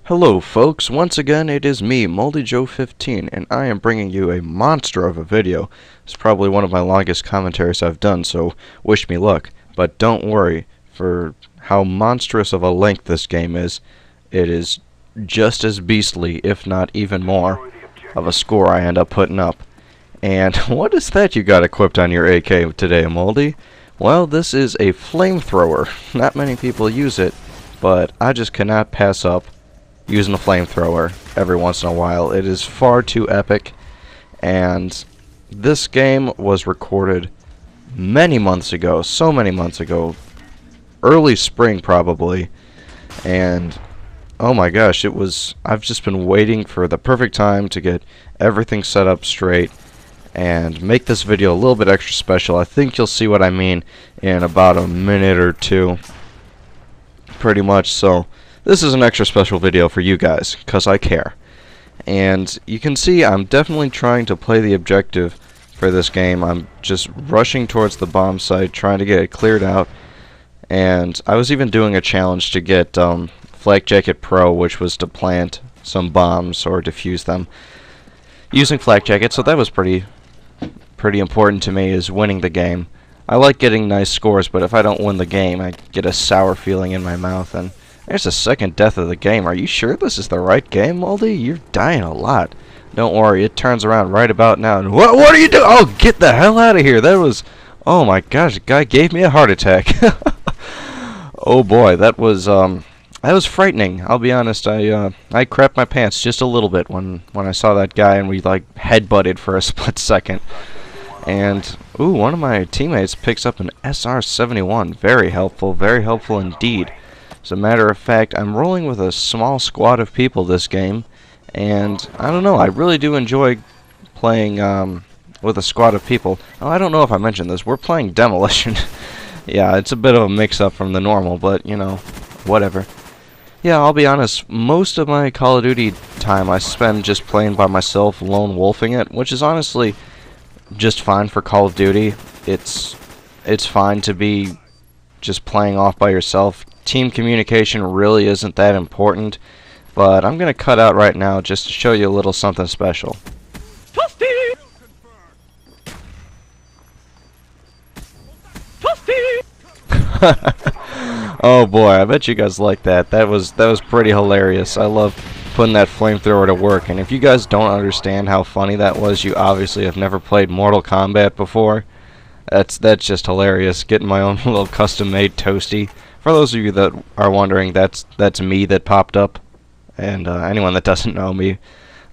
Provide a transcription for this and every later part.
Hello folks, once again it is me, MoldyJoe15, and I am bringing you a monster of a video. It's probably one of my longest commentaries I've done, so wish me luck. But don't worry, for how monstrous of a length this game is, it is just as beastly, if not even more, of a score I end up putting up. And what is that you got equipped on your AK today, Moldy? Well, this is a flamethrower. Not many people use it, but I just cannot pass up using a flamethrower every once in a while. It is far too epic, and this game was recorded many months ago, so many months ago, early spring probably, and oh my gosh, I've just been waiting for the perfect time to get everything set up straight and make this video a little bit extra special. I think you'll see what I mean in about a minute or two, pretty much. So this is an extra special video for you guys, because I care. And you can see I'm definitely trying to play the objective for this game. I'm just rushing towards the bomb site, trying to get it cleared out. And I was even doing a challenge to get Flak Jacket Pro, which was to plant some bombs or defuse them using Flak Jacket, so that was pretty important to me, is winning the game. I like getting nice scores, but if I don't win the game, I get a sour feeling in my mouth. And there's the second death of the game. Are you sure this is the right game, Moldy? You're dying a lot. Don't worry, it turns around right about now. And what are you doing? Oh, get the hell out of here. That was... oh my gosh, the guy gave me a heart attack. Oh boy, that was frightening. I'll be honest, I crapped my pants just a little bit when I saw that guy and we like headbutted for a split second. And ooh, one of my teammates picks up an SR-71. Very helpful indeed. As a matter of fact, I'm rolling with a small squad of people this game, and I don't know, I really do enjoy playing with a squad of people. Oh, I don't know if I mentioned this, we're playing Demolition. Yeah, it's a bit of a mix-up from the normal, but, you know, whatever. Yeah, I'll be honest, most of my Call of Duty time I spend just playing by myself, lone wolfing it, which is honestly just fine for Call of Duty. It's fine to be just playing off by yourself. Team communication really isn't that important, but I'm going to cut out right now just to show you a little something special. Oh boy, I bet you guys like that. That was pretty hilarious. I love putting that flamethrower to work, and if you guys don't understand how funny that was, you obviously have never played Mortal Kombat before. That's just hilarious. Getting my own little custom-made toasty. For those of you that are wondering, that's me that popped up, and anyone that doesn't know me.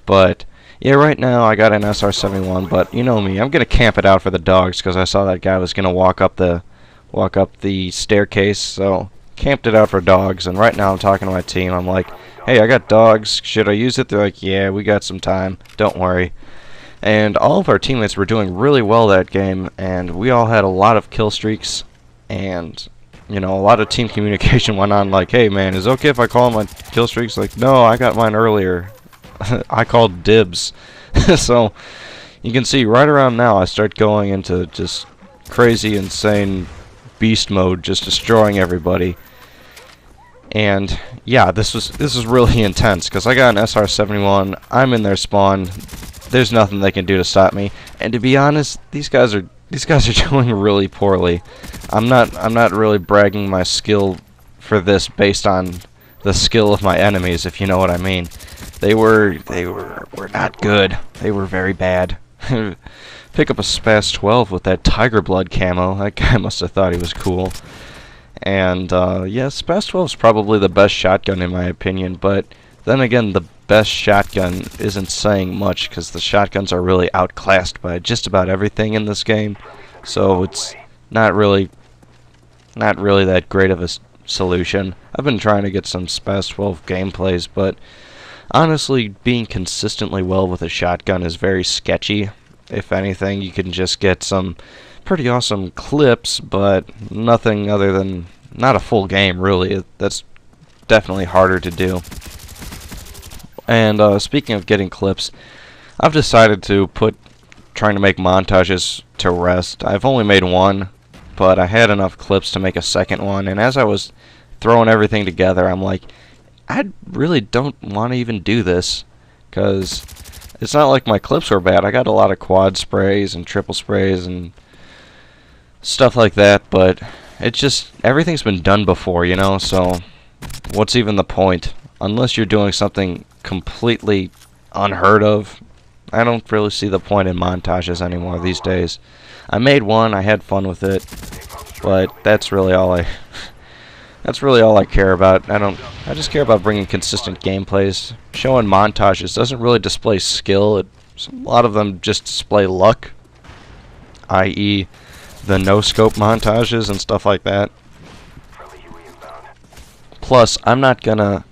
But yeah, right now I got an SR-71, but you know me, I'm gonna camp it out for the dogs because I saw that guy was gonna walk up the staircase, so camped it out for dogs. And right now I'm talking to my team. I'm like, hey, I got dogs. Should I use it? They're like, yeah, we got some time. Don't worry. And all of our teammates were doing really well that game, and we all had a lot of kill streaks, and you know, a lot of team communication went on, like, hey man, is it okay if I call my kill streaks? Like, no, I got mine earlier. I called dibs. So you can see right around now I start going into just crazy, insane beast mode, just destroying everybody. And yeah, this is really intense because I got an SR-71. I'm in their spawn. There's nothing they can do to stop me. And to be honest, these guys are doing really poorly. I'm not really bragging my skill for this based on the skill of my enemies, if you know what I mean. They were not good. They were very bad. Pick up a Spas 12 with that Tiger Blood camo. That guy must have thought he was cool. And yeah, Spas 12 is probably the best shotgun in my opinion, but then again, the best shotgun isn't saying much because the shotguns are really outclassed by just about everything in this game. So it's not really that great of a solution. I've been trying to get some Spas 12 gameplays, but honestly, being consistently well with a shotgun is very sketchy. If anything, you can just get some pretty awesome clips, but nothing other than not a full game, really. That's definitely harder to do. And speaking of getting clips, I've decided to put trying to make montages to rest. I've only made one, but I had enough clips to make a second one, and as I was throwing everything together, I'm like, I really don't want to even do this, because it's not like my clips were bad. I got a lot of quad sprays and triple sprays and stuff like that, but it's just, everything's been done before, you know, so what's even the point? Unless you're doing something completely unheard of, I don't really see the point in montages anymore these days. I made one, I had fun with it, but that's really all I care about. I just care about bringing consistent gameplays. Showing montages doesn't really display skill. A lot of them just display luck, i.e. the no-scope montages and stuff like that. Plus, I'm not gonna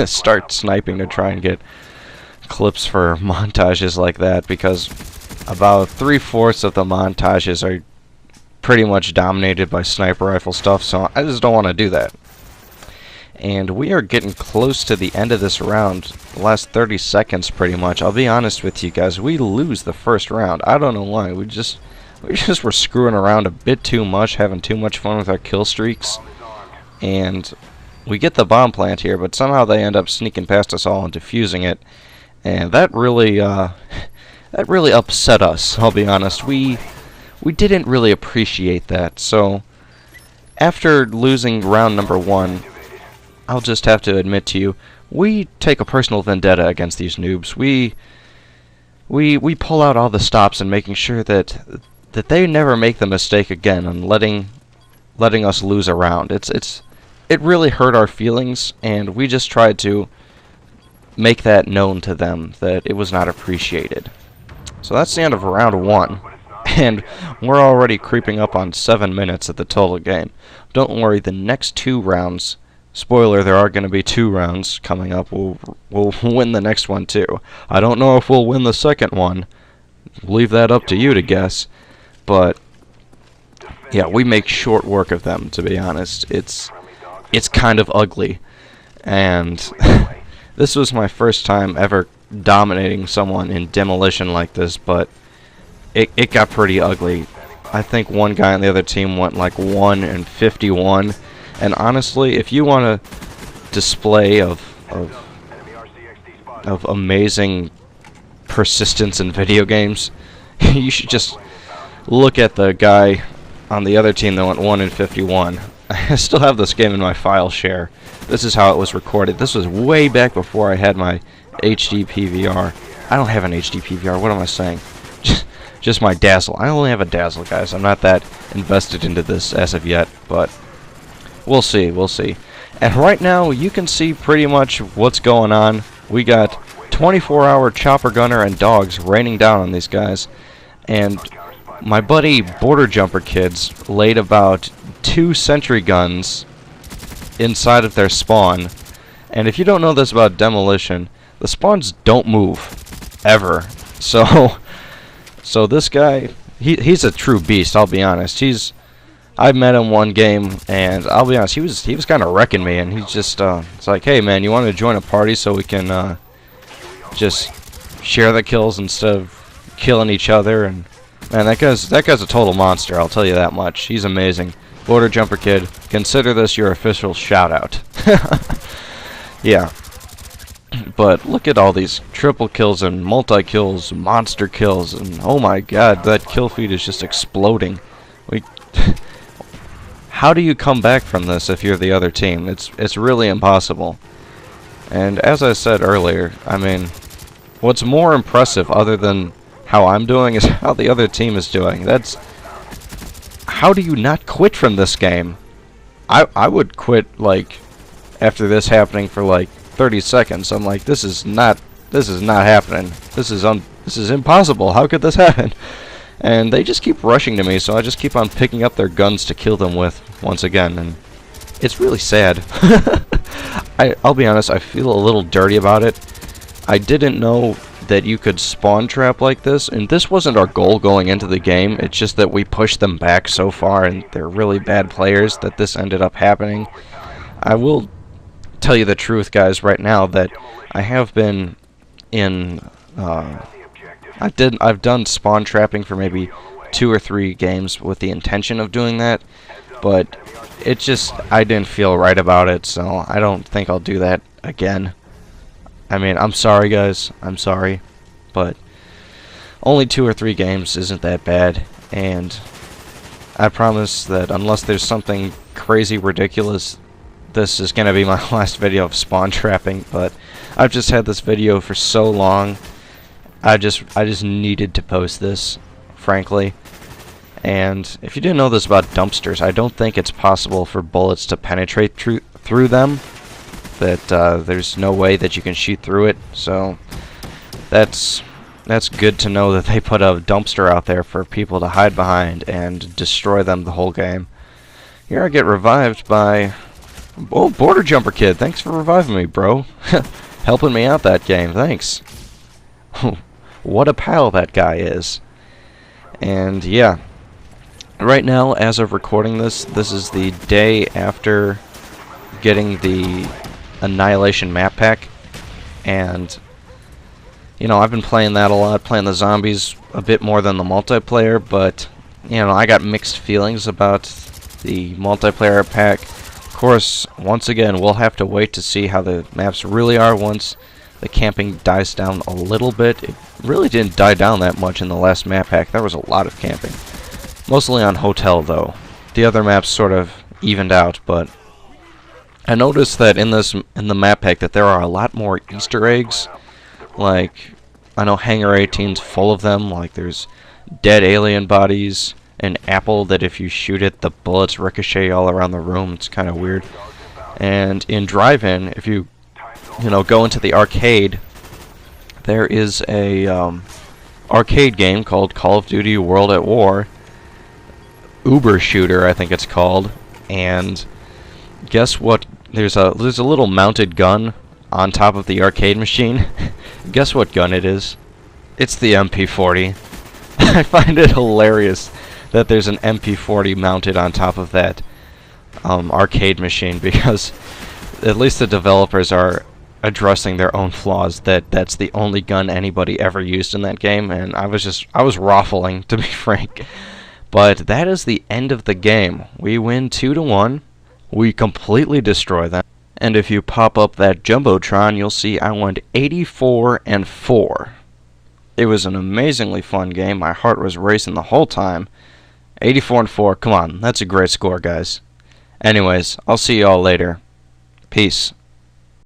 start sniping to try and get clips for montages like that, because about 3/4 of the montages are pretty much dominated by sniper rifle stuff, so I just don't want to do that. And we are getting close to the end of this round. The last 30 seconds pretty much. I'll be honest with you guys, we lose the first round. I don't know why. We just were screwing around a bit too much, having too much fun with our kill streaks. And we get the bomb plant here, but somehow they end up sneaking past us all and defusing it. And that really upset us, I'll be honest. We didn't really appreciate that. So after losing round number 1, I'll just have to admit to you, we take a personal vendetta against these noobs. We pull out all the stops and making sure that they never make the mistake again on letting us lose a round. It really hurt our feelings, and we just tried to make that known to them that it was not appreciated. So that's the end of round 1, and we're already creeping up on 7 minutes at the total game. Don't worry, the next 2 rounds, spoiler, there are going to be 2 rounds coming up. We'll win the next one too. I don't know if we'll win the second one. Leave that up to you to guess. But yeah, we make short work of them, to be honest. It's kind of ugly. And this was my first time ever dominating someone in demolition like this, but it got pretty ugly. I think one guy on the other team went like 1 and 51. And honestly, if you want a display of amazing persistence in video games, you should just look at the guy on the other team that went 1 and 51. I still have this game in my file share. This is how it was recorded. This was way back before I had my HD PVR. I don't have an HD PVR. What am I saying? Just my Dazzle. I only have a Dazzle, guys. I'm not that invested into this as of yet, but we'll see, we'll see. And right now, you can see pretty much what's going on. We got 24-hour chopper gunner and dogs raining down on these guys. And my buddy Border Jumper Kids laid about 2 sentry guns inside of their spawn. And if you don't know this about demolition, the spawns don't move. Ever. So this guy, he's a true beast, I'll be honest. I met him one game, and I'll be honest, he was kind of wrecking me, and he's just, it's like, hey man, you want to join a party so we can, just share the kills instead of killing each other? And man, that guy's a total monster, I'll tell you that much. He's amazing. Border Jumper Kid, consider this your official shout-out. Yeah. But look at all these triple kills and multi-kills, monster kills, and oh my god, that kill feed is just exploding. How do you come back from this if you're the other team? It's really impossible. And as I said earlier, I mean, what's more impressive other than how I'm doing is how the other team is doing. How do you not quit from this game? I would quit like after this happening for like 30 seconds. I'm like, this is not happening. This is impossible. How could this happen? And they just keep rushing to me, so I just keep on picking up their guns to kill them with once again, and it's really sad. I'll be honest, I feel a little dirty about it. I didn't know that you could spawn trap like this, and this wasn't our goal going into the game. It's just that we pushed them back so far, and they're really bad players, that this ended up happening. I will tell you the truth, guys, right now, that I have been in I've done spawn trapping for maybe 2 or 3 games with the intention of doing that, but it just, I didn't feel right about it, so I don't think I'll do that again. I mean, I'm sorry guys, I'm sorry, but only 2 or 3 games isn't that bad, and I promise that unless there's something crazy ridiculous, this is gonna be my last video of spawn trapping. But I've just had this video for so long, I just needed to post this, frankly. And if you didn't know this about dumpsters, I don't think it's possible for bullets to penetrate through them. That there's no way that you can shoot through it. So that's good to know that they put a dumpster out there for people to hide behind and destroy them the whole game. Here I get revived by... Oh, Border Jumper Kid, thanks for reviving me, bro. Helping me out that game, thanks. What a pal that guy is. And yeah, right now, as of recording this, this is the day after getting the Annihilation map pack, and you know, I've been playing that a lot, playing the zombies a bit more than the multiplayer, but you know, I got mixed feelings about the multiplayer pack. Of course, once again, we'll have to wait to see how the maps really are once the camping dies down a little bit. It really didn't die down that much in the last map pack. There was a lot of camping. Mostly on Hotel, though. The other maps sort of evened out, but I noticed that in the map pack that there are a lot more Easter eggs. Like, I know Hangar 18's full of them. Like, there's dead alien bodies, an apple that if you shoot it, the bullets ricochet all around the room. It's kind of weird. And in Drive-In, if you know, go into the arcade, there is a arcade game called Call of Duty World at War. Uber Shooter, I think it's called. And guess what? There's a little mounted gun on top of the arcade machine. Guess what gun it is? It's the MP40. I find it hilarious that there's an MP40 mounted on top of that arcade machine, because at least the developers are addressing their own flaws, that's the only gun anybody ever used in that game, and I was waffling, to be frank. But that is the end of the game. We win 2-1. We completely destroy them. And if you pop up that Jumbotron, you'll see I went 84-4. It was an amazingly fun game. My heart was racing the whole time. 84-4, come on, that's a great score, guys. Anyways, I'll see y'all later. Peace.